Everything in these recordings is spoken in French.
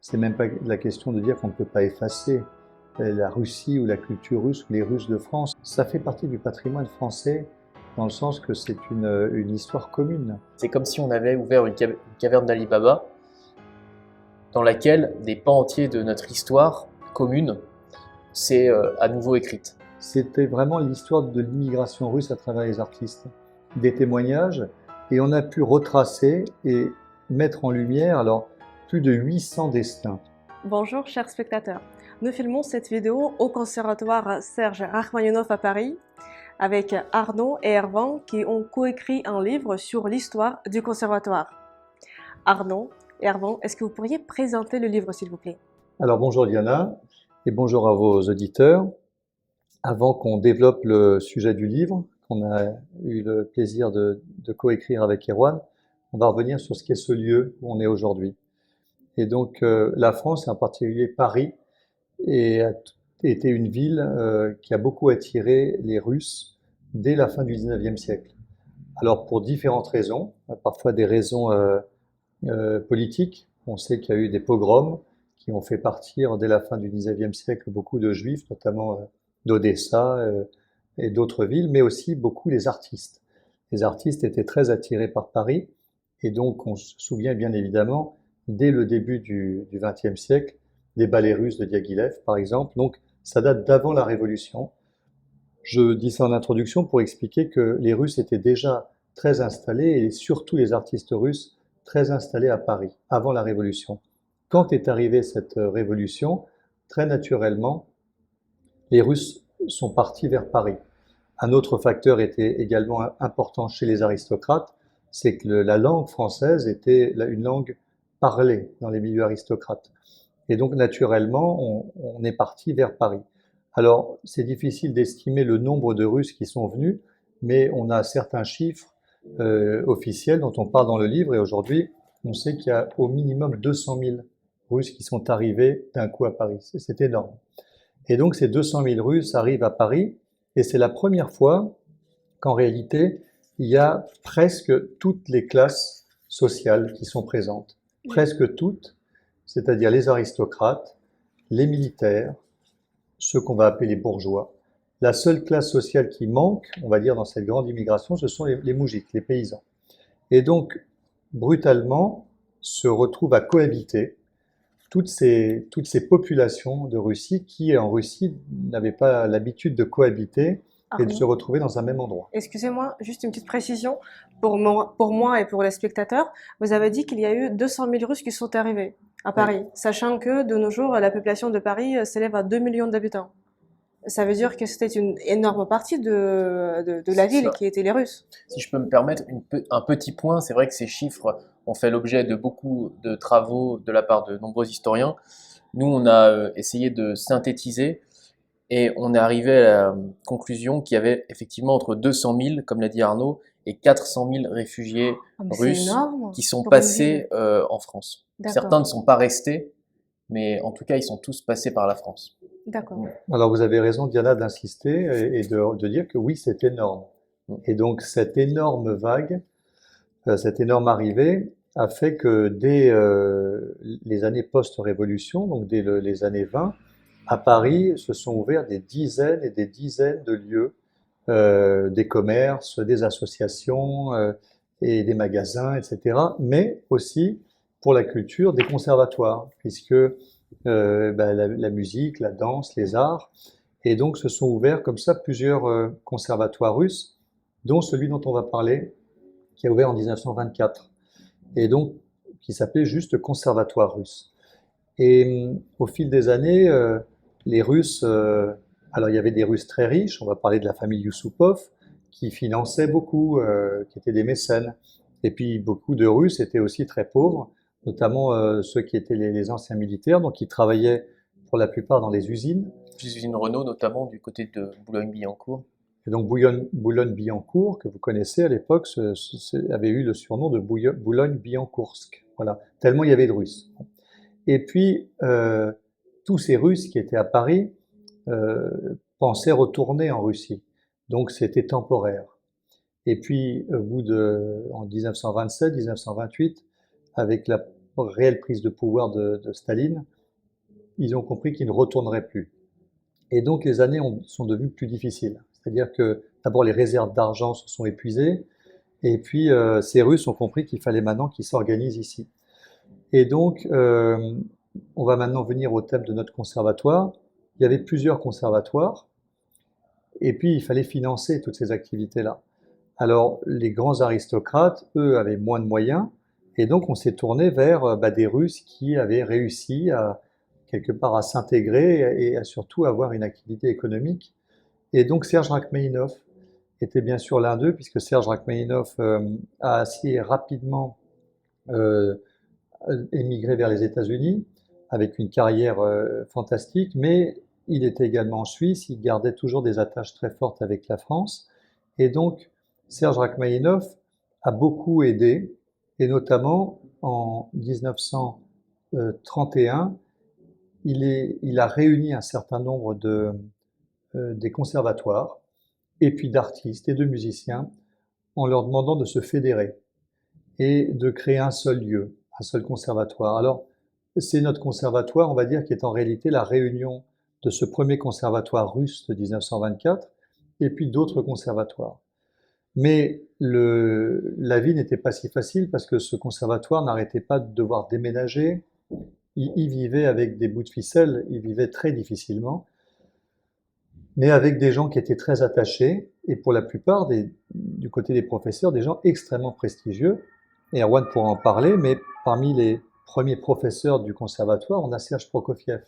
c'est même pas la question de dire qu'on ne peut pas effacer la Russie ou la culture russe ou les Russes de France. Ça fait partie du patrimoine français dans le sens que c'est une histoire commune. C'est comme si on avait ouvert une caverne d'Ali Baba dans laquelle des pans entiers de notre histoire commune s'est à nouveau écrite. C'était vraiment l'histoire de l'immigration russe à travers les artistes, des témoignages, et on a pu retracer et mettre en lumière alors plus de 800 destins. Bonjour chers spectateurs, nous filmons cette vidéo au conservatoire Serge Rachmaninov à Paris avec Arnaud et Erwan qui ont coécrit un livre sur l'histoire du conservatoire. Arnaud et Erwan, est-ce que vous pourriez présenter le livre s'il vous plaît? Alors bonjour Diana et bonjour à vos auditeurs. Avant qu'on développe le sujet du livre, qu'on a eu le plaisir de coécrire avec Erwan, on va revenir sur ce qu'est ce lieu où on est aujourd'hui. Et donc la France, et en particulier Paris, a été une ville qui a beaucoup attiré les Russes dès la fin du 19e siècle. Alors pour différentes raisons, parfois des raisons politiques. On sait qu'il y a eu des pogroms qui ont fait partir dès la fin du 19e siècle beaucoup de Juifs, notamment d'Odessa et d'autres villes, mais aussi beaucoup les artistes. Les artistes étaient très attirés par Paris, et donc on se souvient bien évidemment, dès le début du XXe siècle, des ballets russes de Diaghilev, par exemple. Donc ça date d'avant la Révolution. Je dis ça en introduction pour expliquer que les Russes étaient déjà très installés, et surtout les artistes russes, très installés à Paris, avant la Révolution. Quand est arrivée cette révolution, très naturellement, les Russes sont partis vers Paris. Un autre facteur était également important chez les aristocrates, c'est que la langue française était une langue parlée dans les milieux aristocrates. Et donc, naturellement, on est parti vers Paris. Alors, c'est difficile d'estimer le nombre de Russes qui sont venus, mais on a certains chiffres officiels dont on parle dans le livre, et aujourd'hui, on sait qu'il y a au minimum 200 000 Russes qui sont arrivés d'un coup à Paris. C'est énorme. Et donc, ces 200 000 Russes arrivent à Paris, et c'est la première fois qu'en réalité, il y a presque toutes les classes sociales qui sont présentes. Presque toutes, c'est-à-dire les aristocrates, les militaires, ceux qu'on va appeler les bourgeois. La seule classe sociale qui manque, on va dire, dans cette grande immigration, ce sont les moujiks, les paysans. Et donc, brutalement, se retrouvent à cohabiter toutes ces populations de Russie qui, en Russie, n'avaient pas l'habitude de cohabiter et de se retrouver dans un même endroit. Excusez-moi, juste une petite précision. Pour moi et pour les spectateurs, vous avez dit qu'il y a eu 200 000 Russes qui sont arrivés à Paris, oui. Sachant que de nos jours, la population de Paris s'élève à 2 millions d'habitants. Ça veut dire que c'était une énorme partie de la ville qui était les Russes. Si je peux me permettre un petit point, c'est vrai que ces chiffres ont fait l'objet de beaucoup de travaux de la part de nombreux historiens. Nous, on a essayé de synthétiser et on est arrivé à la conclusion qu'il y avait effectivement entre 200 000, comme l'a dit Arnaud, et 400 000 réfugiés russes qui sont passés en France. Certains ne sont pas restés, mais en tout cas, ils sont tous passés par la France. D'accord. Alors vous avez raison, Diana, d'insister et de dire que oui, c'est énorme. Et donc cette énorme vague, cette énorme arrivée a fait que dès les années post-révolution, donc dès les années 20, à Paris se sont ouverts des dizaines et des dizaines de lieux, des commerces, des associations et des magasins, etc. Mais aussi pour la culture, des conservatoires, puisque la musique, la danse, les arts, et donc se sont ouverts comme ça plusieurs conservatoires russes, dont celui dont on va parler, qui a ouvert en 1924, et donc qui s'appelait juste Conservatoire russe. Et au fil des années, les Russes, alors il y avait des Russes très riches, on va parler de la famille Yusupov, qui finançait beaucoup, qui étaient des mécènes, et puis beaucoup de Russes étaient aussi très pauvres, notamment ceux qui étaient les anciens militaires, donc qui travaillaient pour la plupart dans les usines. Les usines Renault notamment, du côté de Boulogne-Billancourt. Et donc Boulogne-Billancourt, que vous connaissez à l'époque, avait eu le surnom de Boulogne-Billancoursk. Voilà, tellement il y avait de Russes. Et puis, tous ces Russes qui étaient à Paris pensaient retourner en Russie. Donc c'était temporaire. Et puis, en 1927, 1928, avec réelle prise de pouvoir de Staline, ils ont compris qu'ils ne retourneraient plus. Et donc les années sont devenues plus difficiles. C'est-à-dire que d'abord les réserves d'argent se sont épuisées, et puis ces Russes ont compris qu'il fallait maintenant qu'ils s'organisent ici. Et donc on va maintenant venir au thème de notre conservatoire. Il y avait plusieurs conservatoires, et puis il fallait financer toutes ces activités-là. Alors les grands aristocrates, eux, avaient moins de moyens, et donc on s'est tourné vers des Russes qui avaient réussi à quelque part à s'intégrer et à surtout avoir une activité économique. Et donc Serge Rachmaninov était bien sûr l'un d'eux, puisque Serge Rachmaninov a assez rapidement émigré vers les États-Unis avec une carrière fantastique, mais il était également en Suisse, il gardait toujours des attaches très fortes avec la France, et donc Serge Rachmaninov a beaucoup aidé, et notamment en 1931, il a réuni un certain nombre des conservatoires, et puis d'artistes et de musiciens, en leur demandant de se fédérer et de créer un seul lieu, un seul conservatoire. Alors, c'est notre conservatoire, on va dire, qui est en réalité la réunion de ce premier conservatoire russe de 1924 et puis d'autres conservatoires. Mais la vie n'était pas si facile parce que ce conservatoire n'arrêtait pas de devoir déménager. Il vivait avec des bouts de ficelle, il vivait très difficilement, mais avec des gens qui étaient très attachés, et pour la plupart, du côté des professeurs, des gens extrêmement prestigieux. Et Erwan pourra en parler, mais parmi les premiers professeurs du conservatoire, on a Serge Prokofiev,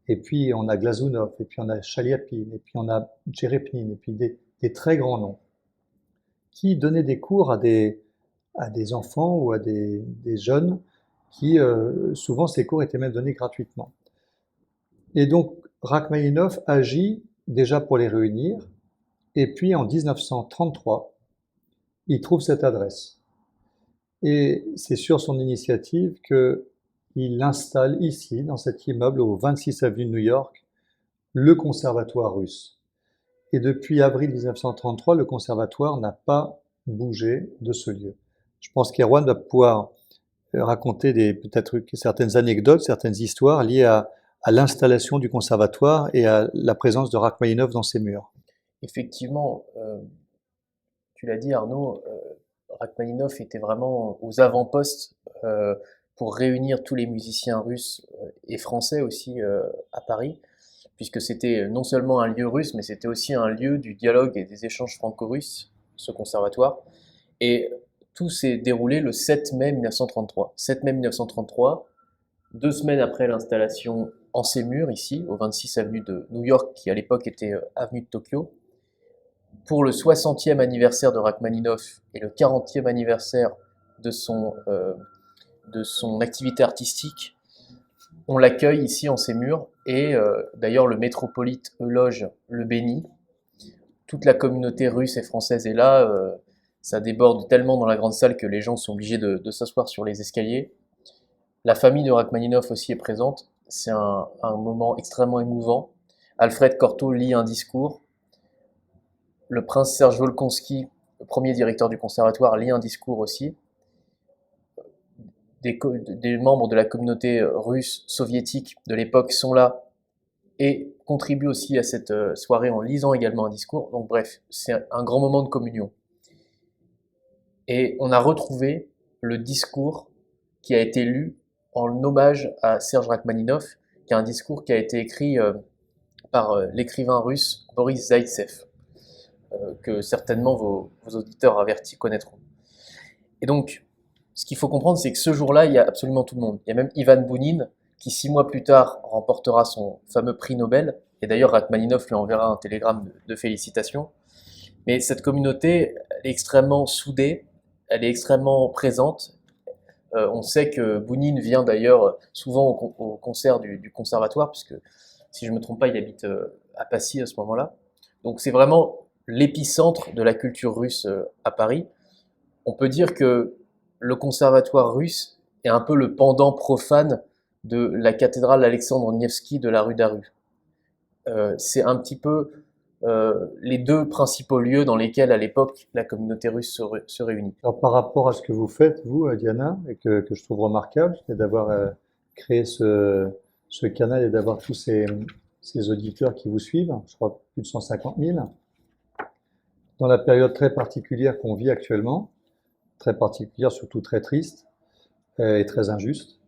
et puis on a Glazunov, et puis on a Chaliapin, et puis on a Djerepnine, et puis des très grands noms, qui donnaient des cours à des enfants ou à des jeunes, qui souvent ces cours étaient même donnés gratuitement. Et donc Rachmaninov agit déjà pour les réunir, et puis en 1933, il trouve cette adresse. Et c'est sur son initiative qu'il installe ici, dans cet immeuble au 26 avenue de New York, le conservatoire russe. Et depuis avril 1933, le conservatoire n'a pas bougé de ce lieu. Je pense qu'Erwan va pouvoir raconter peut-être certaines anecdotes, certaines histoires liées à l'installation du conservatoire et à la présence de Rachmaninov dans ses murs. Effectivement, tu l'as dit Arnaud, Rachmaninov était vraiment aux avant-postes pour réunir tous les musiciens russes et français aussi à Paris, puisque c'était non seulement un lieu russe, mais c'était aussi un lieu du dialogue et des échanges franco-russes, ce conservatoire. Et tout s'est déroulé le 7 mai 1933. 7 mai 1933, 2 semaines après l'installation en ces murs, ici, au 26 avenue de New York, qui à l'époque était avenue de Tokyo, pour le 60e anniversaire de Rachmaninov et le 40e anniversaire de son activité artistique, on l'accueille ici en ces murs, et d'ailleurs le métropolite Euloge le bénit. Toute la communauté russe et française est là, ça déborde tellement dans la grande salle que les gens sont obligés de s'asseoir sur les escaliers. La famille de Rachmaninov aussi est présente, c'est un moment extrêmement émouvant. Alfred Cortot lit un discours, le prince Serge Volkonski, le premier directeur du conservatoire, lit un discours aussi. Des membres de la communauté russe soviétique de l'époque sont là et contribuent aussi à cette soirée en lisant également un discours. Donc bref, c'est un grand moment de communion. Et on a retrouvé le discours qui a été lu en hommage à Serge Rachmaninov, qui est un discours qui a été écrit par l'écrivain russe Boris Zaïtsev, que certainement vos auditeurs avertis connaîtront. Et donc, ce qu'il faut comprendre, c'est que ce jour-là, il y a absolument tout le monde. Il y a même Ivan Bounine, qui 6 mois plus tard remportera son fameux prix Nobel, et d'ailleurs Rachmaninov lui enverra un télégramme de félicitations. Mais cette communauté, elle est extrêmement soudée, elle est extrêmement présente. On sait que Bounine vient d'ailleurs souvent au concert du conservatoire, puisque si je ne me trompe pas, il habite à Passy à ce moment-là. Donc c'est vraiment l'épicentre de la culture russe à Paris. On peut dire que le conservatoire russe est un peu le pendant profane de la cathédrale Alexandre Nevski de la rue d'Aru. C'est un petit peu les deux principaux lieux dans lesquels, à l'époque, la communauté russe se réunit. Alors, par rapport à ce que vous faites, vous, Diana, et que je trouve remarquable, c'est d'avoir créé ce canal et d'avoir tous ces auditeurs qui vous suivent, je crois plus de 150 000, dans la période très particulière qu'on vit actuellement, très particulière, surtout très triste et très injuste.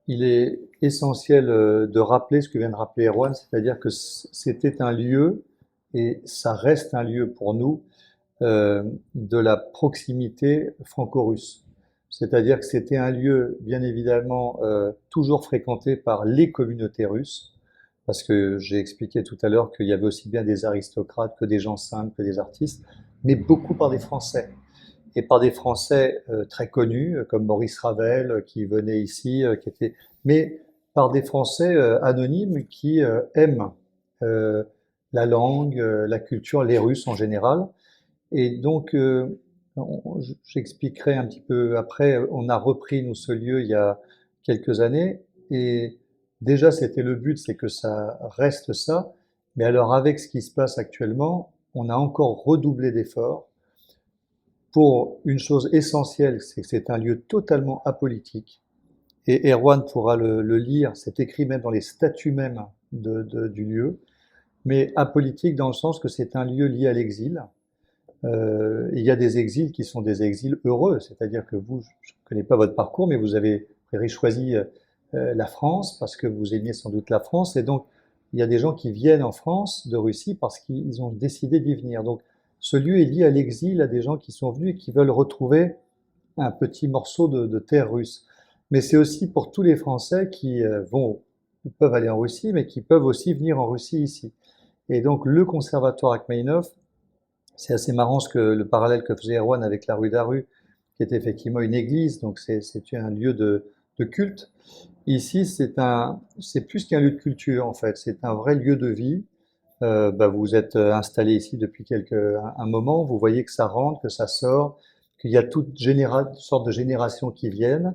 Il est essentiel de rappeler ce que vient de rappeler Erwan, c'est-à-dire que c'était un lieu, et ça reste un lieu pour nous, de la proximité franco-russe. C'est-à-dire que c'était un lieu, bien évidemment, toujours fréquenté par les communautés russes, parce que j'ai expliqué tout à l'heure qu'il y avait aussi bien des aristocrates que des gens simples, que des artistes, mais beaucoup par des Français. Et par des Français très connus, comme Maurice Ravel, qui venait ici, mais par des Français anonymes qui aiment la langue, la culture, les Russes en général. Et donc, j'expliquerai un petit peu après, on a repris, nous, ce lieu il y a quelques années, et déjà, c'était le but, c'est que ça reste ça, mais alors avec ce qui se passe actuellement, on a encore redoublé d'efforts pour une chose essentielle, c'est que c'est un lieu totalement apolitique, et Erwan pourra le lire, c'est écrit même dans les statuts même du lieu, mais apolitique dans le sens que c'est un lieu lié à l'exil. Il y a des exils qui sont des exils heureux, c'est-à-dire que vous, je ne connais pas votre parcours, mais vous avez choisi la France parce que vous aimiez sans doute la France, et donc il y a des gens qui viennent en France de Russie parce qu'ils ont décidé d'y venir. Donc ce lieu est lié à l'exil, à des gens qui sont venus et qui veulent retrouver un petit morceau de terre russe. Mais c'est aussi pour tous les Français qui peuvent aller en Russie, mais qui peuvent aussi venir en Russie ici. Et donc le conservatoire Akhmeïnov, c'est assez marrant le parallèle que faisait Erwan avec la rue Daru, qui est effectivement une église, donc c'est un lieu de culte. Ici, c'est plus qu'un lieu de culture en fait, c'est un vrai lieu de vie. Vous êtes installé ici depuis un moment, vous voyez que ça rentre, que ça sort, qu'il y a toutes sortes de générations qui viennent.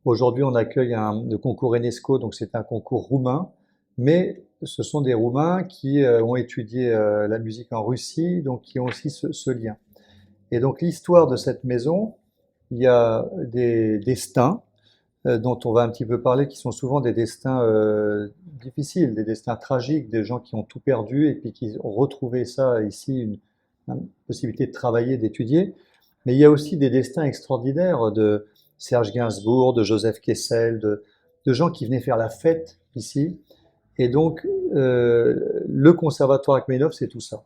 Aujourd'hui, on accueille le concours UNESCO, donc c'est un concours roumain, mais ce sont des Roumains qui ont étudié la musique en Russie, donc qui ont aussi ce lien. Et donc l'histoire de cette maison, il y a des destins dont on va un petit peu parler, qui sont souvent des destins difficiles, des destins tragiques, des gens qui ont tout perdu et puis qui ont retrouvé ça ici, une possibilité de travailler, d'étudier. Mais il y a aussi des destins extraordinaires de Serge Gainsbourg, de Joseph Kessel, de gens qui venaient faire la fête ici. Et donc, le conservatoire Akhmeïnov, c'est tout ça.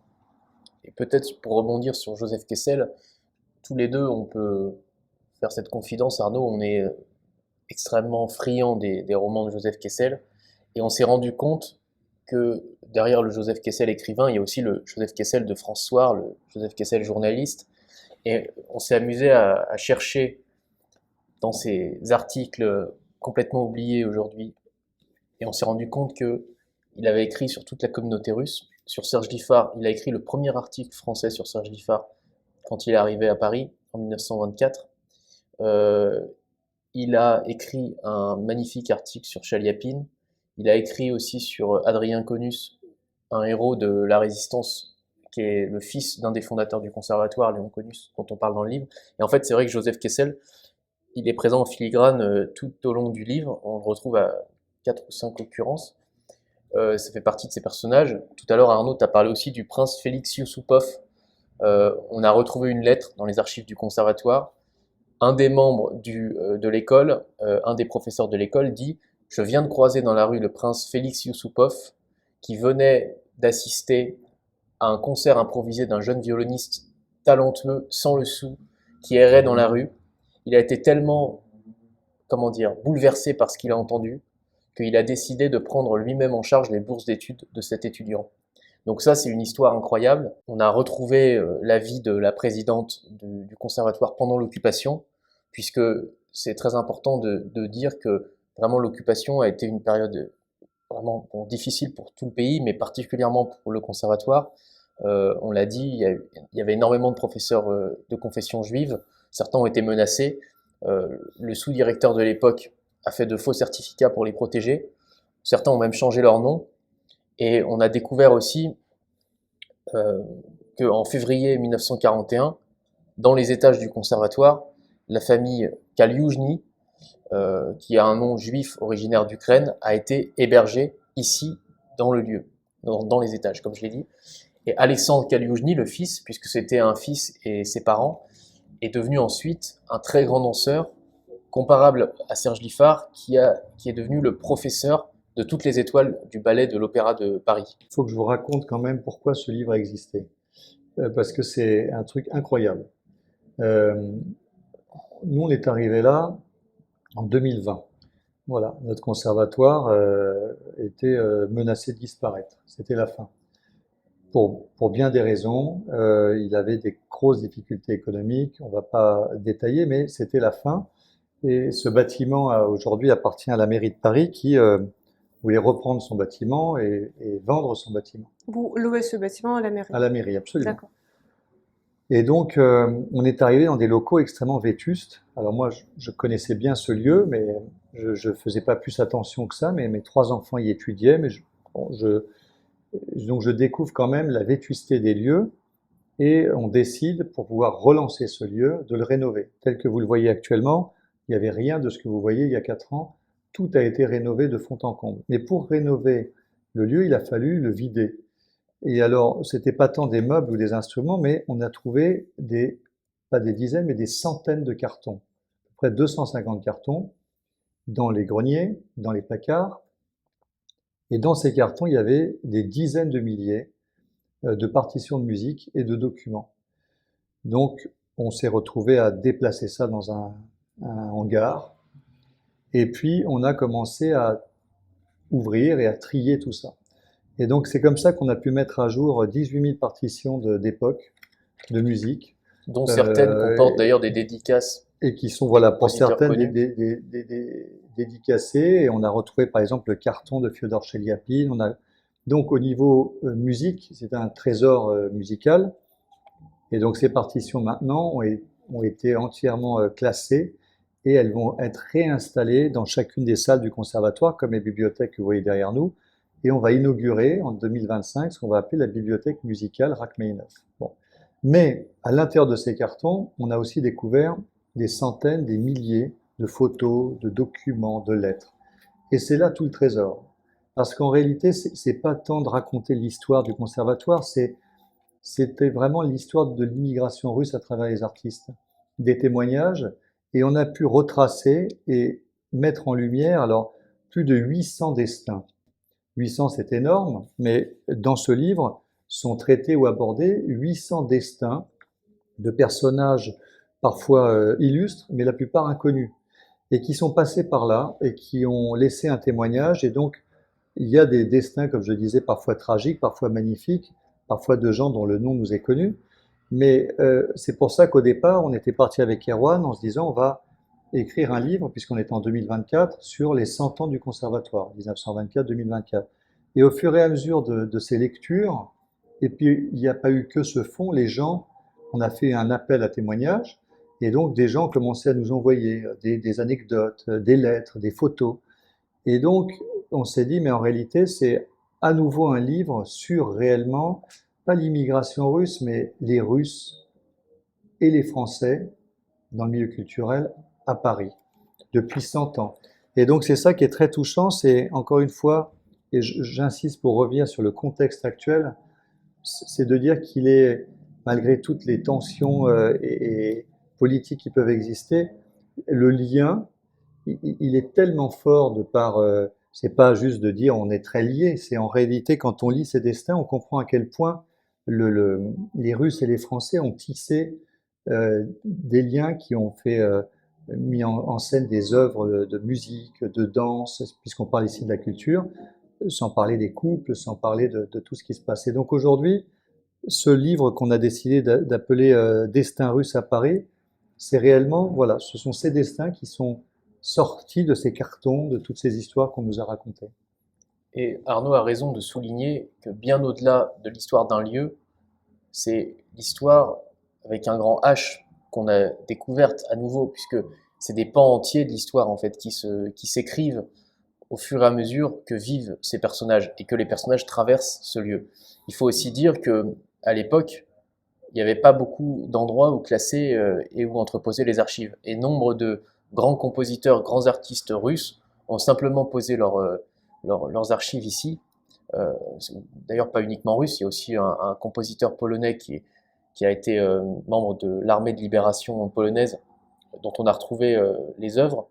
Et peut-être pour rebondir sur Joseph Kessel, tous les deux, on peut faire cette confidence, Arnaud, on est extrêmement friand des romans de Joseph Kessel, et on s'est rendu compte que derrière le Joseph Kessel écrivain, il y a aussi le Joseph Kessel de France Soir, le Joseph Kessel journaliste, et on s'est amusé à chercher dans ces articles complètement oubliés aujourd'hui, et on s'est rendu compte qu'il avait écrit sur toute la communauté russe, sur Serge Liffard. Il a écrit le premier article français sur Serge Liffard quand il est arrivé à Paris en 1924. Il a écrit un magnifique article sur Chaliapine. Il a écrit aussi sur Adrien Conus, un héros de la résistance, qui est le fils d'un des fondateurs du conservatoire, Léon Conus, dont on parle dans le livre. Et en fait, c'est vrai que Joseph Kessel, il est présent en filigrane tout au long du livre. On le retrouve à 4 ou 5 occurrences. Ça fait partie de ces personnages. Tout à l'heure, Arnaud, tu as parlé aussi du prince Félix Yusupov. On a retrouvé une lettre dans les archives du conservatoire. Un des membres de l'école, un des professeurs de l'école dit « Je viens de croiser dans la rue le prince Félix Yusupov qui venait d'assister à un concert improvisé d'un jeune violoniste talentueux, sans le sou, qui errait dans la rue. Il a été tellement, bouleversé par ce qu'il a entendu qu'il a décidé de prendre lui-même en charge les bourses d'études de cet étudiant. » Donc ça, c'est une histoire incroyable. On a retrouvé la vie de la présidente du conservatoire pendant l'occupation, puisque c'est très important de dire que vraiment l'occupation a été une période vraiment difficile pour tout le pays, mais particulièrement pour le conservatoire. On l'a dit, il y avait énormément de professeurs de confession juive. Certains ont été menacés. Le sous-directeur de l'époque a fait de faux certificats pour les protéger. Certains ont même changé leur nom. Et on a découvert aussi qu'en février 1941, dans les étages du conservatoire, la famille Kalioujny, qui a un nom juif originaire d'Ukraine, a été hébergée ici, dans le lieu, dans les étages, comme je l'ai dit. Et Alexandre Kalioujny, le fils, puisque c'était un fils et ses parents, est devenu ensuite un très grand danseur, comparable à Serge Liffard, qui est devenu le professeur de toutes les étoiles du ballet de l'Opéra de Paris. Il faut que je vous raconte quand même pourquoi ce livre a existé, parce que c'est un truc incroyable. Nous, on est arrivé là en 2020. Voilà, notre conservatoire était menacé de disparaître. C'était la fin. Pour bien des raisons, il avait des grosses difficultés économiques, on ne va pas détailler, mais c'était la fin. Et ce bâtiment aujourd'hui appartient à la mairie de Paris qui voulait reprendre son bâtiment et vendre son bâtiment. Vous louez ce bâtiment à la mairie? À la mairie, absolument. D'accord. Et donc, on est arrivé dans des locaux extrêmement vétustes. Alors moi, je connaissais bien ce lieu, mais je ne faisais pas plus attention que ça. Mais mes 3 enfants y étudiaient, mais donc je découvre quand même la vétusté des lieux. Et on décide, pour pouvoir relancer ce lieu, de le rénover. Tel que vous le voyez actuellement, il n'y avait rien de ce que vous voyez il y a 4 ans. Tout a été rénové de fond en comble. Mais pour rénover le lieu, il a fallu le vider. Et alors, c'était pas tant des meubles ou des instruments, mais on a trouvé pas des dizaines, mais des centaines de cartons. À peu près 250 cartons dans les greniers, dans les placards. Et dans ces cartons, il y avait des dizaines de milliers de partitions de musique et de documents. Donc, on s'est retrouvé à déplacer ça dans un hangar. Et puis, on a commencé à ouvrir et à trier tout ça. Et donc, c'est comme ça qu'on a pu mettre à jour 18 000 partitions d'époque, de musique. Dont certaines comportent d'ailleurs des dédicaces. Et qui sont, voilà, pour certaines, des dédicacées. Et on a retrouvé, par exemple, le carton de Fyodor Chelyabine. Donc, au niveau musique, c'est un trésor musical. Et donc, ces partitions, maintenant, ont été entièrement classées. Et elles vont être réinstallées dans chacune des salles du conservatoire, comme les bibliothèques que vous voyez derrière nous. Et on va inaugurer en 2025 ce qu'on va appeler la bibliothèque musicale Rachmaninov. Bon. Mais à l'intérieur de ces cartons, on a aussi découvert des centaines, des milliers de photos, de documents, de lettres. Et c'est là tout le trésor. Parce qu'en réalité, c'est pas tant de raconter l'histoire du conservatoire, c'était vraiment l'histoire de l'immigration russe à travers les artistes. Des témoignages, et on a pu retracer et mettre en lumière alors plus de 800 destins. 800, c'est énorme, mais dans ce livre sont traités ou abordés 800 destins de personnages parfois illustres, mais la plupart inconnus, et qui sont passés par là et qui ont laissé un témoignage. Et donc, il y a des destins, comme je disais, parfois tragiques, parfois magnifiques, parfois de gens dont le nom nous est connu. Mais c'est pour ça qu'au départ, on était parti avec Erwan en se disant on va écrire un livre, puisqu'on est en 2024, sur les 100 ans du conservatoire, 1924-2024. Et au fur et à mesure de ces lectures, et puis il n'y a pas eu que ce fond, les gens, on a fait un appel à témoignages, et donc des gens commençaient à nous envoyer des anecdotes, des lettres, des photos. Et donc on s'est dit, mais en réalité, c'est à nouveau un livre sur réellement, pas l'immigration russe, mais les Russes et les Français dans le milieu culturel à Paris, depuis 100 ans. Et donc c'est ça qui est très touchant, c'est encore une fois, et j'insiste pour revenir sur le contexte actuel, c'est de dire qu'il est, malgré toutes les tensions et politiques qui peuvent exister, le lien, il est tellement fort de par, c'est pas juste de dire on est très liés, c'est en réalité quand on lit ces destins, on comprend à quel point les Russes et les Français ont tissé des liens qui ont fait mis en scène des œuvres de musique, de danse, puisqu'on parle ici de la culture, sans parler des couples, sans parler de tout ce qui se passait. Donc aujourd'hui, ce livre qu'on a décidé d'appeler Destin russe à Paris, c'est réellement, voilà, ce sont ces destins qui sont sortis de ces cartons, de toutes ces histoires qu'on nous a racontées. Et Arnaud a raison de souligner que bien au-delà de l'histoire d'un lieu, c'est l'histoire avec un grand H qu'on a découverte à nouveau, puisque c'est des pans entiers de l'histoire en fait qui s'écrivent au fur et à mesure que vivent ces personnages et que les personnages traversent ce lieu. Il faut aussi dire que à l'époque, il n'y avait pas beaucoup d'endroits où classer et où entreposer les archives. Et nombre de grands compositeurs, grands artistes russes ont simplement posé leurs archives ici. D'ailleurs, pas uniquement russe, il y a aussi un compositeur polonais qui a été membre de l'armée de libération polonaise, dont on a retrouvé les œuvres.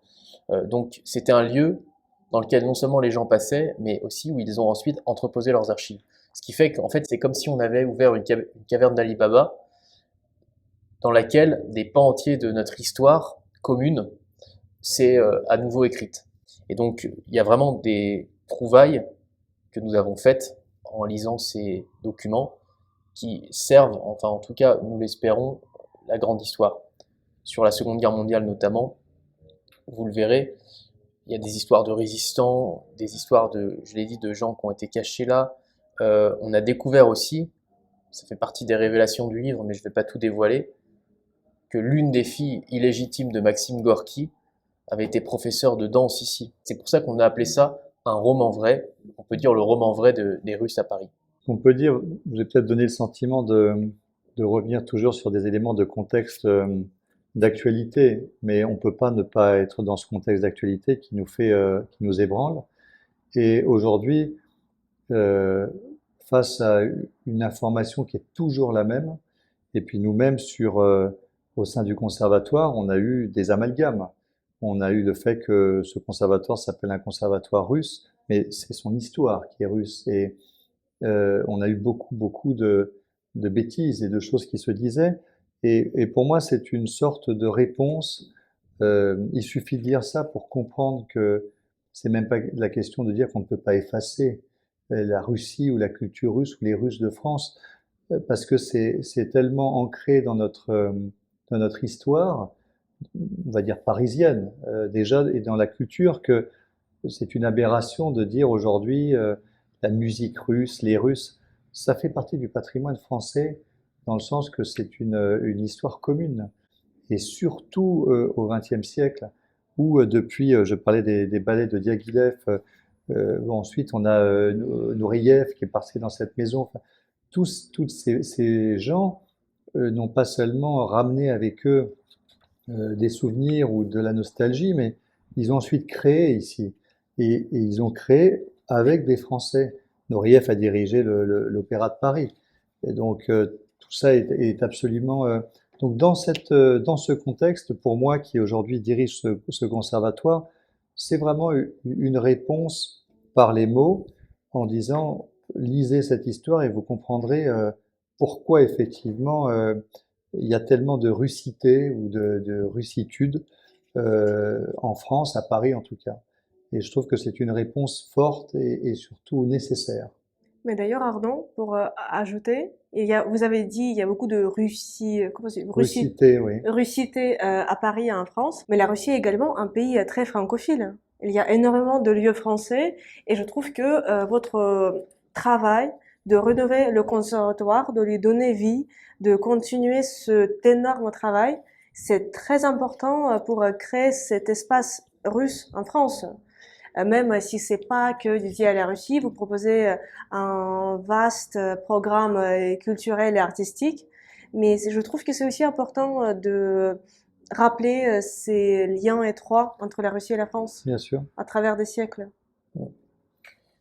Donc c'était un lieu dans lequel non seulement les gens passaient, mais aussi où ils ont ensuite entreposé leurs archives. Ce qui fait qu'en fait, c'est comme si on avait ouvert une caverne d'Ali Baba, dans laquelle des pans entiers de notre histoire commune s'est à nouveau écrite. Et donc, il y a vraiment des trouvailles que nous avons faites en lisant ces documents qui servent, enfin en tout cas, nous l'espérons, la grande histoire. Sur la Seconde Guerre mondiale notamment, vous le verrez, il y a des histoires de résistants, des histoires de, je l'ai dit, de gens qui ont été cachés là. On a découvert aussi, ça fait partie des révélations du livre, mais je ne vais pas tout dévoiler, que l'une des filles illégitimes de Maxime Gorky avait été professeure de danse ici. C'est pour ça qu'on a appelé ça un roman vrai. On peut dire le roman vrai des Russes à Paris. On peut dire, j'ai peut-être donné le sentiment de revenir toujours sur des éléments de contexte d'actualité, mais on ne peut pas ne pas être dans ce contexte d'actualité qui nous fait, qui nous ébranle. Et aujourd'hui, face à une information qui est toujours la même, et puis nous-mêmes au sein du conservatoire, on a eu des amalgames. On a eu le fait que ce conservatoire s'appelle un conservatoire russe, mais c'est son histoire qui est russe. Et on a eu beaucoup de bêtises et de choses qui se disaient. Et pour moi, c'est une sorte de réponse. Il suffit de lire ça pour comprendre que c'est même pas la question de dire qu'on ne peut pas effacer la Russie ou la culture russe ou les Russes de France, parce que c'est tellement ancré dans notre histoire, on va dire parisienne déjà, et dans la culture, que c'est une aberration de dire aujourd'hui la musique russe, les Russes, ça fait partie du patrimoine français dans le sens que c'est une histoire commune. Et surtout au XXe siècle, où depuis, je parlais des ballets de Diaghilev, ensuite on a Nureyev qui est passé dans cette maison. Enfin, tous ces gens n'ont pas seulement ramené avec eux des souvenirs ou de la nostalgie, mais ils ont ensuite créé ici. Et ils ont créé avec des Français. Nureyev a dirigé l'Opéra de Paris. Et donc tout ça est absolument... donc dans ce contexte, pour moi qui aujourd'hui dirige ce conservatoire, c'est vraiment une réponse par les mots en disant lisez cette histoire et vous comprendrez pourquoi effectivement il y a tellement de russité ou de russitude en France, à Paris en tout cas. Et je trouve que c'est une réponse forte et surtout nécessaire. Mais d'ailleurs, Arnaud, pour ajouter, vous avez dit il y a beaucoup de Russité, oui. russité à Paris et en France, mais la Russie est également un pays très francophile. Il y a énormément de lieux français et je trouve que votre travail de rénover le conservatoire, de lui donner vie, de continuer cet énorme travail, c'est très important pour créer cet espace russe en France. Même si c'est pas que dédié à la Russie, vous proposez un vaste programme culturel et artistique, mais je trouve que c'est aussi important de rappeler ces liens étroits entre la Russie et la France Bien sûr. à travers des siècles.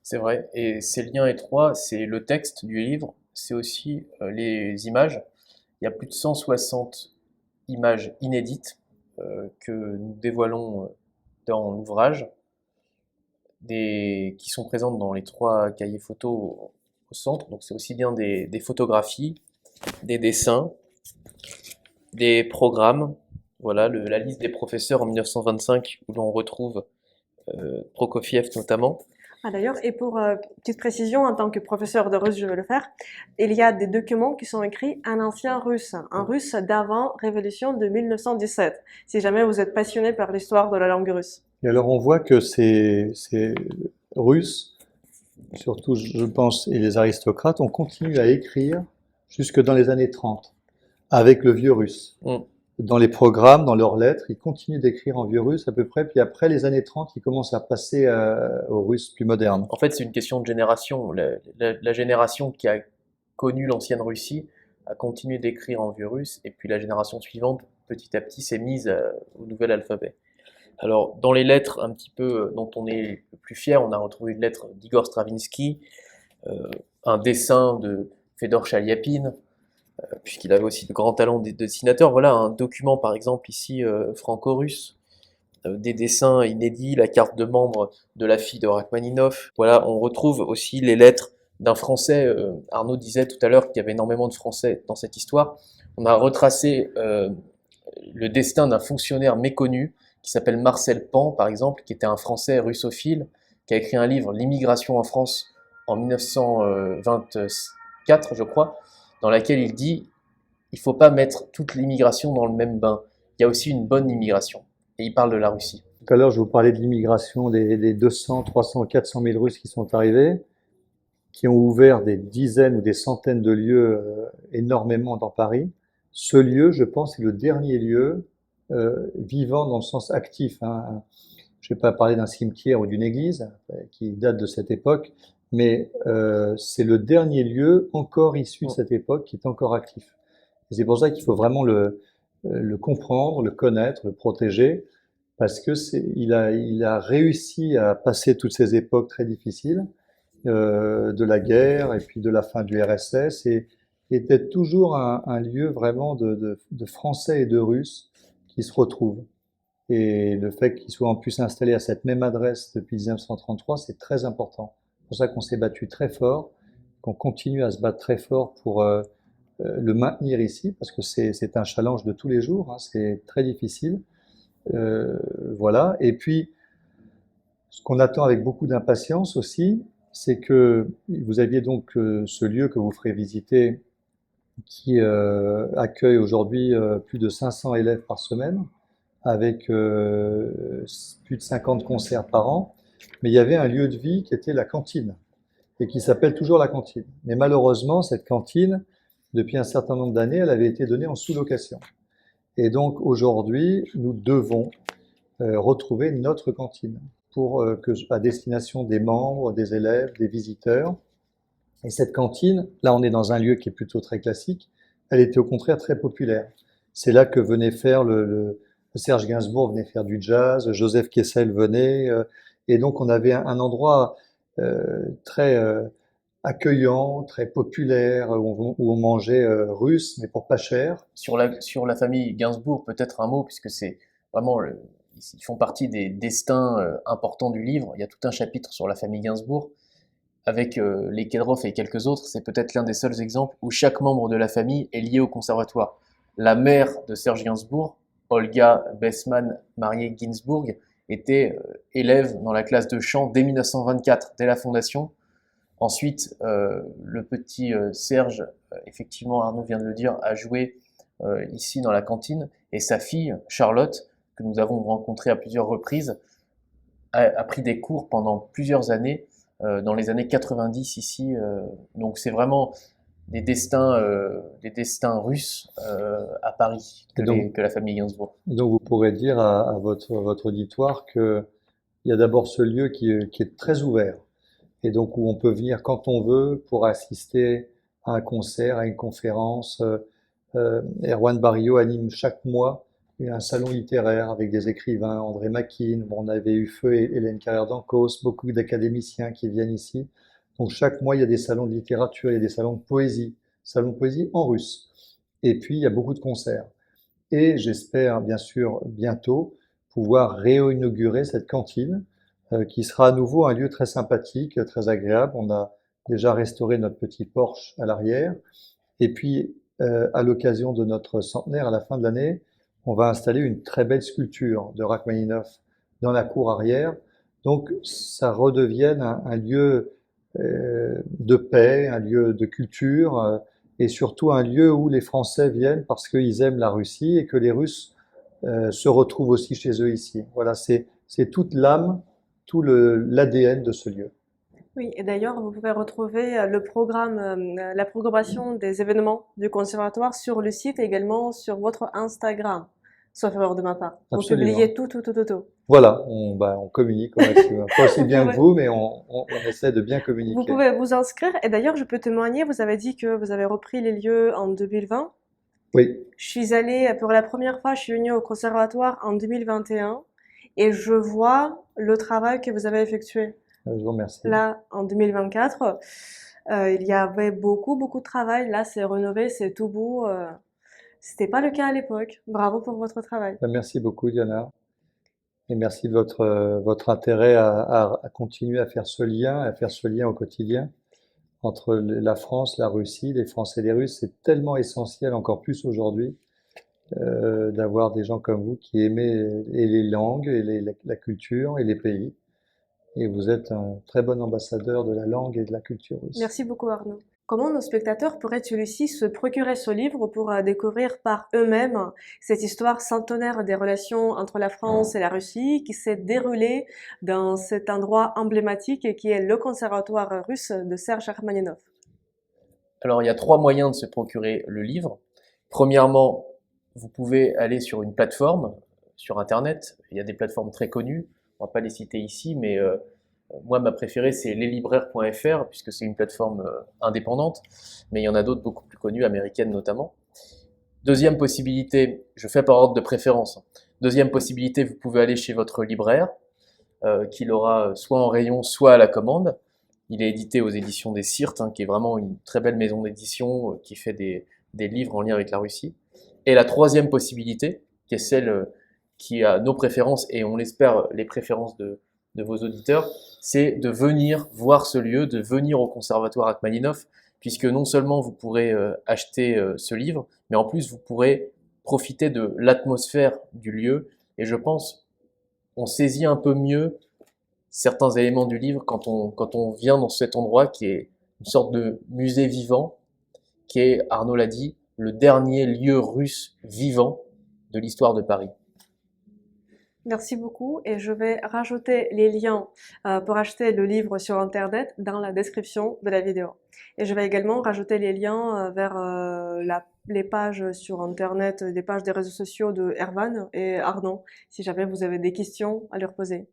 C'est vrai, et ces liens étroits, c'est le texte du livre, c'est aussi les images. Il y a plus de 160 images inédites que nous dévoilons dans l'ouvrage, qui sont présentes dans les 3 cahiers photos au centre. Donc c'est aussi bien des photographies, des dessins, des programmes. Voilà, la liste des professeurs en 1925 où l'on retrouve Prokofiev notamment. Ah, d'ailleurs, et pour petite précision, en tant que professeur de russe, je vais le faire, il y a des documents qui sont écrits en ancien russe, un russe d'avant Révolution de 1917, si jamais vous êtes passionné par l'histoire de la langue russe. Et alors on voit que ces Russes, surtout je pense, et les aristocrates, ont continué à écrire jusque dans les années 30, avec le vieux russe. Dans les programmes, dans leurs lettres, ils continuent d'écrire en vieux russe à peu près, puis après les années 30, ils commencent à passer au russe plus moderne. En fait, c'est une question de génération. La génération qui a connu l'ancienne Russie a continué d'écrire en vieux russe, et puis la génération suivante, petit à petit, s'est mise au nouvel alphabet. Alors, dans les lettres un petit peu dont on est le plus fier, on a retrouvé une lettre d'Igor Stravinsky, un dessin de Fedor Chaliapine, puisqu'il avait aussi de grands talents de dessinateur. Voilà un document, par exemple, ici, franco-russe, des dessins inédits, la carte de membre de la fille de Rachmaninov. Voilà, on retrouve aussi les lettres d'un Français. Arnaud disait tout à l'heure qu'il y avait énormément de Français dans cette histoire. On a retracé le destin d'un fonctionnaire méconnu qui s'appelle Marcel Pan, par exemple, qui était un Français russophile, qui a écrit un livre, L'immigration en France, en 1924, je crois, dans laquelle il dit il ne faut pas mettre toute l'immigration dans le même bain. Il y a aussi une bonne immigration. Et il parle de la Russie. Tout à l'heure, je vous parlais de l'immigration des 200, 300, 400 000 Russes qui sont arrivés, qui ont ouvert des dizaines ou des centaines de lieux énormément dans Paris. Ce lieu, je pense, est le dernier lieu vivant dans le sens actif. Hein. Je ne vais pas parler d'un cimetière ou d'une église qui date de cette époque, mais c'est le dernier lieu encore issu de cette époque qui est encore actif. Et c'est pour ça qu'il faut vraiment le comprendre, le connaître, le protéger, parce que il a réussi à passer toutes ces époques très difficiles de la guerre et puis de la fin du RSS et était toujours un lieu vraiment de Français et de Russes qui se retrouvent. Et le fait qu'ils soient en plus installés à cette même adresse depuis 1933, c'est très important. C'est pour ça qu'on s'est battu très fort, qu'on continue à se battre très fort pour le maintenir ici, parce que c'est un challenge de tous les jours, hein, c'est très difficile. Voilà. Et puis, ce qu'on attend avec beaucoup d'impatience aussi, c'est que vous aviez donc ce lieu que vous ferez visiter qui accueille aujourd'hui plus de 500 élèves par semaine, avec plus de 50 concerts par an. Mais il y avait un lieu de vie qui était la cantine, et qui s'appelle toujours la cantine. Mais malheureusement, cette cantine, depuis un certain nombre d'années, elle avait été donnée en sous-location. Et donc aujourd'hui, nous devons retrouver notre cantine pour à destination des membres, des élèves, des visiteurs. Et cette cantine, là on est dans un lieu qui est plutôt très classique, elle était au contraire très populaire. C'est là que venait faire Serge Gainsbourg venait faire du jazz, Joseph Kessel venait, et donc on avait un endroit très accueillant, très populaire, où on mangeait russe, mais pour pas cher. Sur la famille Gainsbourg, peut-être un mot, puisque c'est vraiment, ils font partie des destins importants du livre. Il y a tout un chapitre sur la famille Gainsbourg, avec les Kedrov et quelques autres. C'est peut-être l'un des seuls exemples où chaque membre de la famille est lié au conservatoire. La mère de Serge Gainsbourg, Olga Bessman, mariée Ginsburg, était élève dans la classe de chant dès 1924, dès la fondation. Ensuite, le petit Serge, effectivement, Arnaud vient de le dire, a joué ici dans la cantine, et sa fille, Charlotte, que nous avons rencontrée à plusieurs reprises, a pris des cours pendant plusieurs années, dans les années 90 ici. Donc c'est vraiment des destins russes à Paris que la famille Gainsbourg. Donc vous pourrez dire à votre auditoire qu'il y a d'abord ce lieu qui est très ouvert, et donc où on peut venir quand on veut pour assister à un concert, à une conférence. Erwan Barrio anime chaque mois un salon littéraire avec des écrivains, André Makin, on avait eu Feu et Hélène Carrère d'Ancos, beaucoup d'académiciens qui viennent ici. Donc chaque mois, il y a des salons de littérature, il y a des salons de poésie en russe. Et puis, il y a beaucoup de concerts. Et j'espère, bien sûr, bientôt, pouvoir réinaugurer cette cantine, qui sera à nouveau un lieu très sympathique, très agréable. On a déjà restauré notre petit porche à l'arrière. Et puis, à l'occasion de notre centenaire, à la fin de l'année, on va installer une très belle sculpture de Rachmaninov dans la cour arrière. Donc, ça redevienne un lieu de paix, un lieu de culture, et surtout un lieu où les Français viennent parce qu'ils aiment la Russie et que les Russes se retrouvent aussi chez eux ici. Voilà, c'est toute l'âme, tout l'ADN de ce lieu. Oui, et d'ailleurs, vous pouvez retrouver le programme, la programmation des événements du conservatoire sur le site et également sur votre Instagram, sauf erreur de ma part. Vous Absolument. publiez tout. Voilà, on communique au maximum. Pas aussi bien que Ouais. vous, mais on essaie de bien Vous communiquer. pouvez vous inscrire et d'ailleurs je peux témoigner, vous avez dit que vous avez repris les lieux en 2020. Oui, Je suis allée pour la première fois, je suis venue au conservatoire en 2021 et je vois le travail que vous avez effectué. je vous remercie. Là, en 2024, il y avait beaucoup de travail. Là, c'est rénové, c'est tout beau. C'était pas le cas à l'époque. Bravo pour votre travail. Merci beaucoup, Diana. Et merci de votre intérêt à continuer à faire ce lien au quotidien entre la France, la Russie, les Français et les Russes. C'est tellement essentiel, encore plus aujourd'hui, d'avoir des gens comme vous qui aimez et les langues, et la culture et les pays. Et vous êtes un très bon ambassadeur de la langue et de la culture russe. Merci beaucoup, Arnaud. Comment nos spectateurs pourraient-ils aussi se procurer ce livre pour découvrir par eux-mêmes cette histoire centenaire des relations entre la France et la Russie qui s'est déroulée dans cet endroit emblématique qui est le conservatoire russe de Serge Rachmaninov? Alors, il y a 3 moyens de se procurer le livre. Premièrement, vous pouvez aller sur une plateforme, sur Internet. Il y a des plateformes très connues. On va pas les citer ici, mais moi, ma préférée, c'est leslibraires.fr, puisque c'est une plateforme indépendante. Mais il y en a d'autres beaucoup plus connues, américaines notamment. Deuxième possibilité, je fais par ordre de préférence. Deuxième possibilité, vous pouvez aller chez votre libraire, qui l'aura soit en rayon, soit à la commande. Il est édité aux éditions des Syrtes, qui est vraiment une très belle maison d'édition qui fait des livres en lien avec la Russie. Et la troisième possibilité, qui est celle qui a nos préférences et on l'espère les préférences de vos auditeurs, c'est de venir voir ce lieu, de venir au Conservatoire Rachmaninov, puisque non seulement vous pourrez acheter ce livre, mais en plus vous pourrez profiter de l'atmosphère du lieu. Et je pense on saisit un peu mieux certains éléments du livre quand on vient dans cet endroit qui est une sorte de musée vivant, qui est, Arnaud l'a dit, le dernier lieu russe vivant de l'histoire de Paris. Merci beaucoup et je vais rajouter les liens pour acheter le livre sur Internet dans la description de la vidéo. Et je vais également rajouter les liens vers les pages sur Internet, les pages des réseaux sociaux de Erwan et Arnaud, si jamais vous avez des questions à leur poser.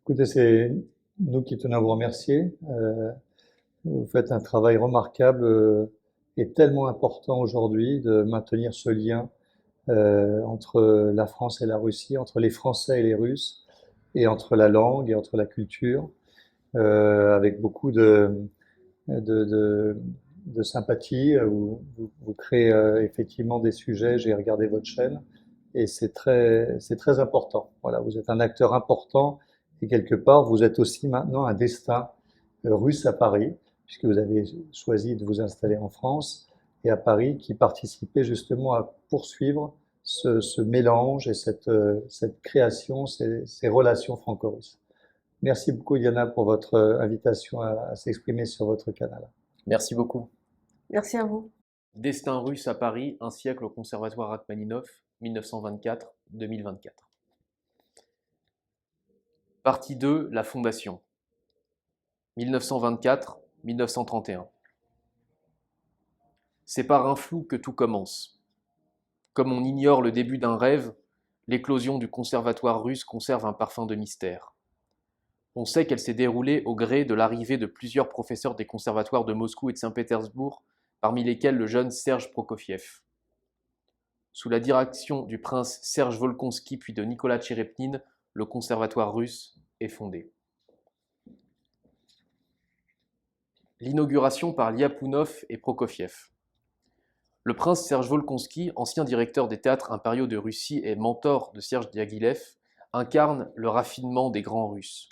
Écoutez, c'est nous qui tenons à vous remercier. Vous faites un travail remarquable et tellement important aujourd'hui de maintenir ce lien entre la France et la Russie, entre les Français et les Russes, et entre la langue et entre la culture, avec beaucoup de, de, de sympathie. Vous créez effectivement des sujets, j'ai regardé votre chaîne, et c'est très important. Voilà, vous êtes un acteur important, et quelque part, vous êtes aussi maintenant un destin russe à Paris, puisque vous avez choisi de vous installer en France et à Paris, qui participait justement à poursuivre ce mélange et cette création, ces relations franco-russes. Merci beaucoup, Diana, pour votre invitation à s'exprimer sur votre canal. Merci beaucoup. Merci à vous. Destin russe à Paris, un siècle au Conservatoire Rachmaninov, 1924-2024. Partie 2, la fondation. 1924-1931. C'est par un flou que tout commence. Comme on ignore le début d'un rêve, l'éclosion du conservatoire russe conserve un parfum de mystère. On sait qu'elle s'est déroulée au gré de l'arrivée de plusieurs professeurs des conservatoires de Moscou et de Saint-Pétersbourg, parmi lesquels le jeune Serge Prokofiev. Sous la direction du prince Serge Volkonsky puis de Nicolas Tcherepnine, le conservatoire russe est fondé. L'inauguration par Lyapunov et Prokofiev. Le prince Serge Volkonsky, ancien directeur des théâtres impériaux de Russie et mentor de Serge Diaghilev, incarne le raffinement des grands Russes.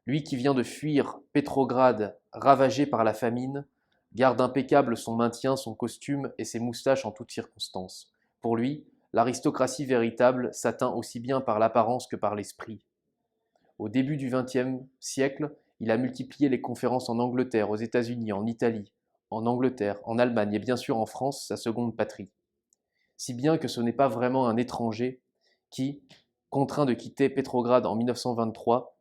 Lui qui vient de fuir Pétrograd, ravagé par la famine, garde impeccable son maintien, son costume et ses moustaches en toutes circonstances. Pour lui, l'aristocratie véritable s'atteint aussi bien par l'apparence que par l'esprit. Au début du XXe siècle, il a multiplié les conférences en Angleterre, aux États-Unis, en Italie, en Angleterre, en Allemagne et bien sûr en France, sa seconde patrie. Si bien que ce n'est pas vraiment un étranger qui, contraint de quitter Pétrograd en 1923,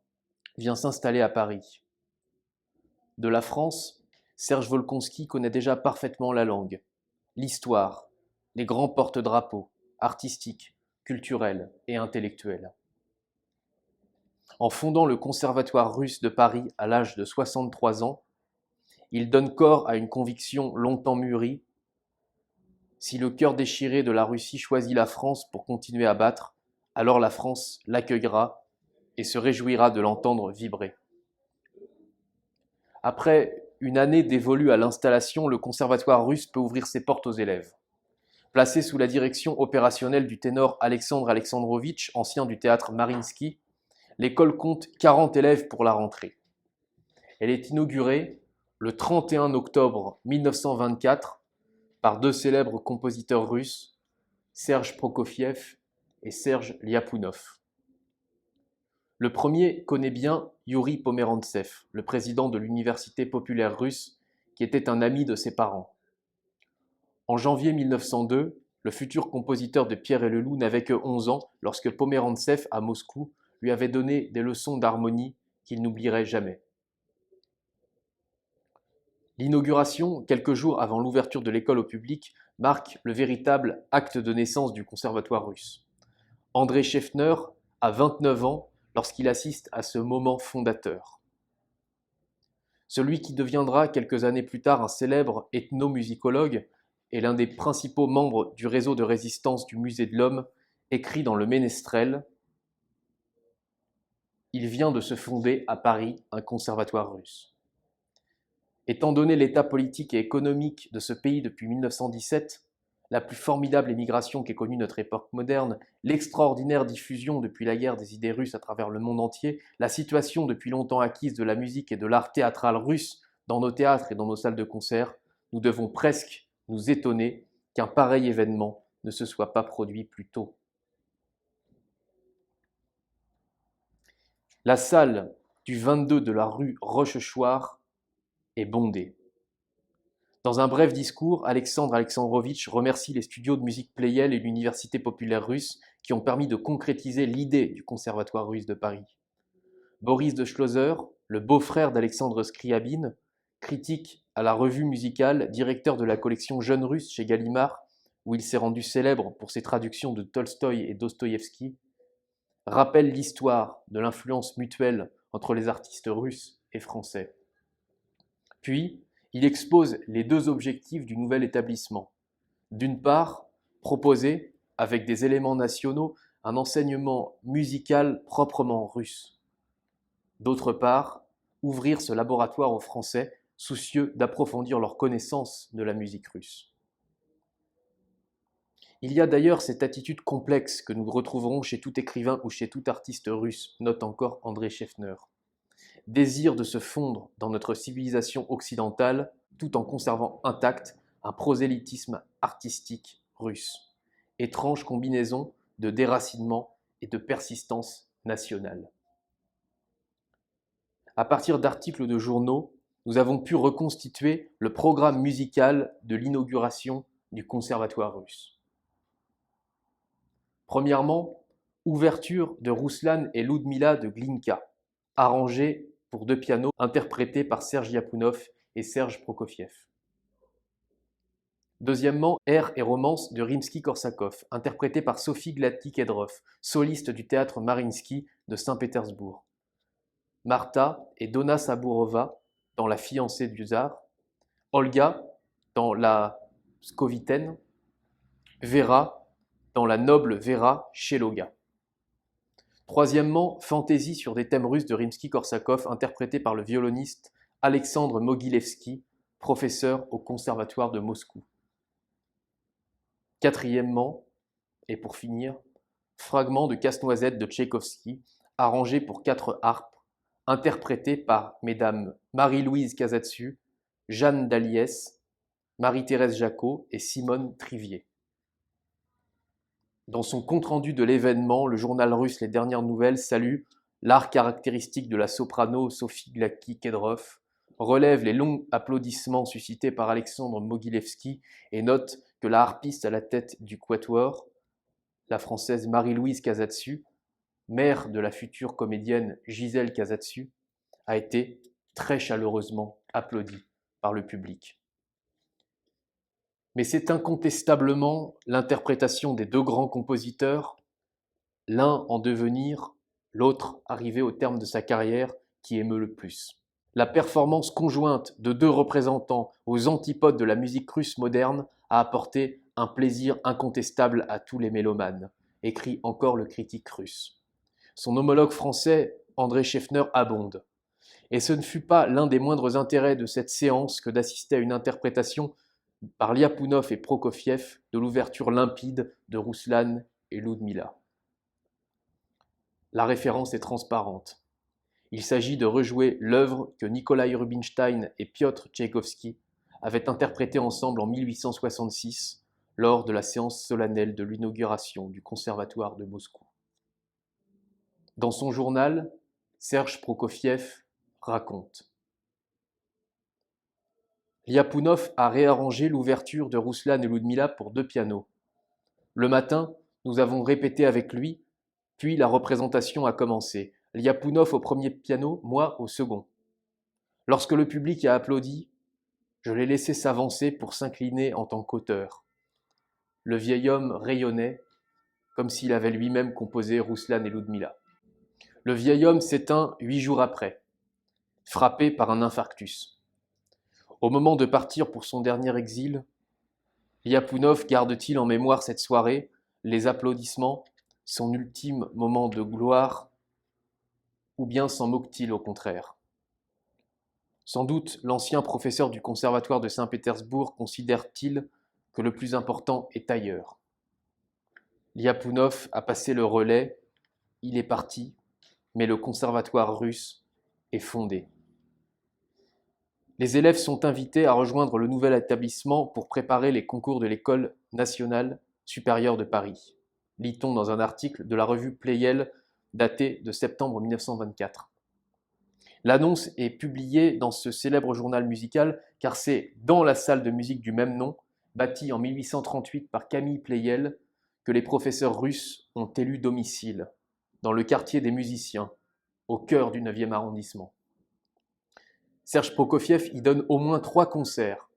vient s'installer à Paris. De la France, Serge Volkonsky connaît déjà parfaitement la langue, l'histoire, les grands porte-drapeaux, artistiques, culturels et intellectuels. En fondant le Conservatoire russe de Paris à l'âge de 63 ans, il donne corps à une conviction longtemps mûrie. Si le cœur déchiré de la Russie choisit la France pour continuer à battre, alors la France l'accueillera et se réjouira de l'entendre vibrer. Après une année dévolue à l'installation, le Conservatoire russe peut ouvrir ses portes aux élèves. Placé sous la direction opérationnelle du ténor Alexandre Alexandrovitch, ancien du théâtre Mariinsky, l'école compte 40 élèves pour la rentrée. Elle est inaugurée le 31 octobre 1924 par deux célèbres compositeurs russes, Serge Prokofiev et Serge Lyapunov. Le premier connaît bien Yuri Pomerantsev, le président de l'Université populaire russe, qui était un ami de ses parents. En janvier 1902, le futur compositeur de Pierre et le Loup n'avait que 11 ans lorsque Pomerantsev, à Moscou, lui avait donné des leçons d'harmonie qu'il n'oublierait jamais. L'inauguration, quelques jours avant l'ouverture de l'école au public, marque le véritable acte de naissance du conservatoire russe. André Scheffner a 29 ans lorsqu'il assiste à ce moment fondateur. Celui qui deviendra quelques années plus tard un célèbre ethnomusicologue et l'un des principaux membres du réseau de résistance du Musée de l'Homme écrit dans le Ménestrel « Il vient de se fonder à Paris un conservatoire russe ». Étant donné l'état politique et économique de ce pays depuis 1917, la plus formidable émigration qu'ait connue notre époque moderne, l'extraordinaire diffusion depuis la guerre des idées russes à travers le monde entier, la situation depuis longtemps acquise de la musique et de l'art théâtral russe dans nos théâtres et dans nos salles de concert, nous devons presque nous étonner qu'un pareil événement ne se soit pas produit plus tôt. La salle du 22 de la rue Rochechouart est bondée. Dans un bref discours, Alexandre Alexandrovitch remercie les studios de musique Pleyel et l'Université populaire russe qui ont permis de concrétiser l'idée du Conservatoire russe de Paris. Boris de Schlosser, le beau-frère d'Alexandre Scriabine, critique à la revue musicale, directeur de la collection Jeunes Russes chez Gallimard, où il s'est rendu célèbre pour ses traductions de Tolstoï et Dostoïevski, rappelle l'histoire de l'influence mutuelle entre les artistes russes et français. Puis, il expose les deux objectifs du nouvel établissement. D'une part, proposer, avec des éléments nationaux, un enseignement musical proprement russe. D'autre part, ouvrir ce laboratoire aux Français, soucieux d'approfondir leur connaissance de la musique russe. Il y a d'ailleurs cette attitude complexe que nous retrouverons chez tout écrivain ou chez tout artiste russe, note encore André Scheffner. Désir de se fondre dans notre civilisation occidentale tout en conservant intact un prosélytisme artistique russe. Étrange combinaison de déracinement et de persistance nationale. À partir d'articles de journaux, nous avons pu reconstituer le programme musical de l'inauguration du Conservatoire russe. Premièrement, ouverture de Rouslan et Ludmila de Glinka, arrangée pour deux pianos, interprétés par Serge Lyapunov et Serge Prokofiev. Deuxièmement, Air et romance de Rimsky-Korsakov, interprété par Sophie Gladky-Kedrov, soliste du théâtre Mariinsky de Saint-Pétersbourg. Martha et Donna Sabourova dans La fiancée du tsar, Olga dans La Skovitaine, Vera dans La noble Vera Sheloga. Troisièmement, fantaisie sur des thèmes russes de Rimsky-Korsakov, interprété par le violoniste Alexandre Mogilevski, professeur au Conservatoire de Moscou. Quatrièmement, et pour finir, fragment de Casse-Noisette de Tchaïkovski, arrangé pour 4 harpes, interprété par mesdames Marie-Louise Casatsu, Jeanne Dalliès, Marie-Thérèse Jacot et Simone Trivier. Dans son compte-rendu de l'événement, le journal russe Les Dernières Nouvelles salue l'art caractéristique de la soprano Sophie Gladky-Kedrov, relève les longs applaudissements suscités par Alexandre Mogilevski et note que la harpiste à la tête du quatuor, la française Marie-Louise Casatsu, mère de la future comédienne Gisèle Casatsu, a été très chaleureusement applaudie par le public. Mais c'est incontestablement l'interprétation des deux grands compositeurs, l'un en devenir, l'autre arrivé au terme de sa carrière qui émeut le plus. La performance conjointe de deux représentants aux antipodes de la musique russe moderne a apporté un plaisir incontestable à tous les mélomanes, écrit encore le critique russe. Son homologue français, André Scheffner, abonde. Et ce ne fut pas l'un des moindres intérêts de cette séance que d'assister à une interprétation par Liapunov et Prokofiev de l'ouverture limpide de Rouslan et Ludmila. La référence est transparente. Il s'agit de rejouer l'œuvre que Nikolai Rubinstein et Piotr Tchaïkovski avaient interprétée ensemble en 1866 lors de la séance solennelle de l'inauguration du Conservatoire de Moscou. Dans son journal, Serge Prokofiev raconte: Liapunov a réarrangé l'ouverture de Rouslan et Ludmila pour 2 pianos. Le matin, nous avons répété avec lui, puis la représentation a commencé. Liapunov au premier piano, moi au second. Lorsque le public a applaudi, je l'ai laissé s'avancer pour s'incliner en tant qu'auteur. Le vieil homme rayonnait, comme s'il avait lui-même composé Rouslan et Ludmila. Le vieil homme s'éteint 8 jours après, frappé par un infarctus. Au moment de partir pour son dernier exil, Liapunov garde-t-il en mémoire cette soirée, les applaudissements, son ultime moment de gloire, ou bien s'en moque-t-il au contraire? Sans doute l'ancien professeur du conservatoire de Saint-Pétersbourg considère-t-il que le plus important est ailleurs. Liapunov a passé le relais, il est parti, mais le conservatoire russe est fondé. Les élèves sont invités à rejoindre le nouvel établissement pour préparer les concours de l'École nationale supérieure de Paris, lit-on dans un article de la revue Pleyel daté de septembre 1924. L'annonce est publiée dans ce célèbre journal musical car c'est dans la salle de musique du même nom, bâtie en 1838 par Camille Pleyel, que les professeurs russes ont élu domicile, dans le quartier des musiciens, au cœur du 9e arrondissement. Serge Prokofiev y donne au moins 3 concerts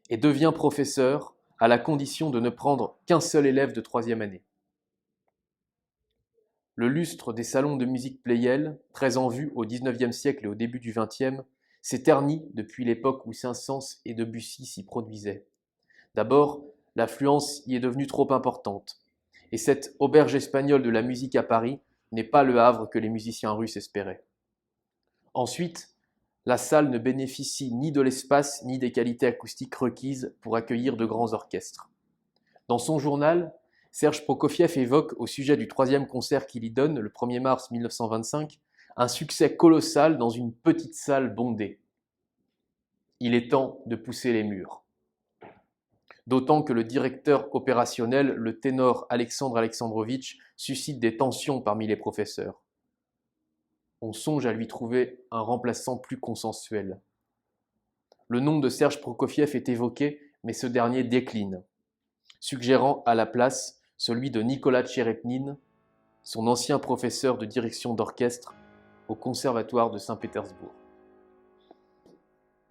et devient professeur à la condition de ne prendre qu'un seul élève de 3e année. Le lustre des salons de musique Pleyel, très en vue au XIXe siècle et au début du XXe, s'est terni depuis l'époque où Saint-Saëns et Debussy s'y produisaient. D'abord, l'affluence y est devenue trop importante, et cette auberge espagnole de la musique à Paris n'est pas le havre que les musiciens russes espéraient. Ensuite, la salle ne bénéficie ni de l'espace ni des qualités acoustiques requises pour accueillir de grands orchestres. Dans son journal, Serge Prokofiev évoque au sujet du 3e concert qu'il y donne, le 1er mars 1925, un succès colossal dans une petite salle bondée. Il est temps de pousser les murs. D'autant que le directeur opérationnel, le ténor Alexandre Alexandrovitch, suscite des tensions parmi les professeurs. On songe à lui trouver un remplaçant plus consensuel. Le nom de Serge Prokofiev est évoqué, mais ce dernier décline, suggérant à la place celui de Nicolas Tcherepnine, son ancien professeur de direction d'orchestre au Conservatoire de Saint-Pétersbourg.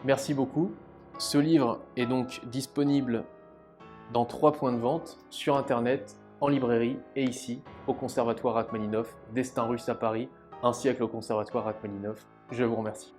Merci beaucoup. Ce livre est donc disponible dans 3 points de vente, sur Internet, en librairie et ici, au Conservatoire Rachmaninov, Destin russe à Paris, un siècle au Conservatoire Rachmaninov. Je vous remercie.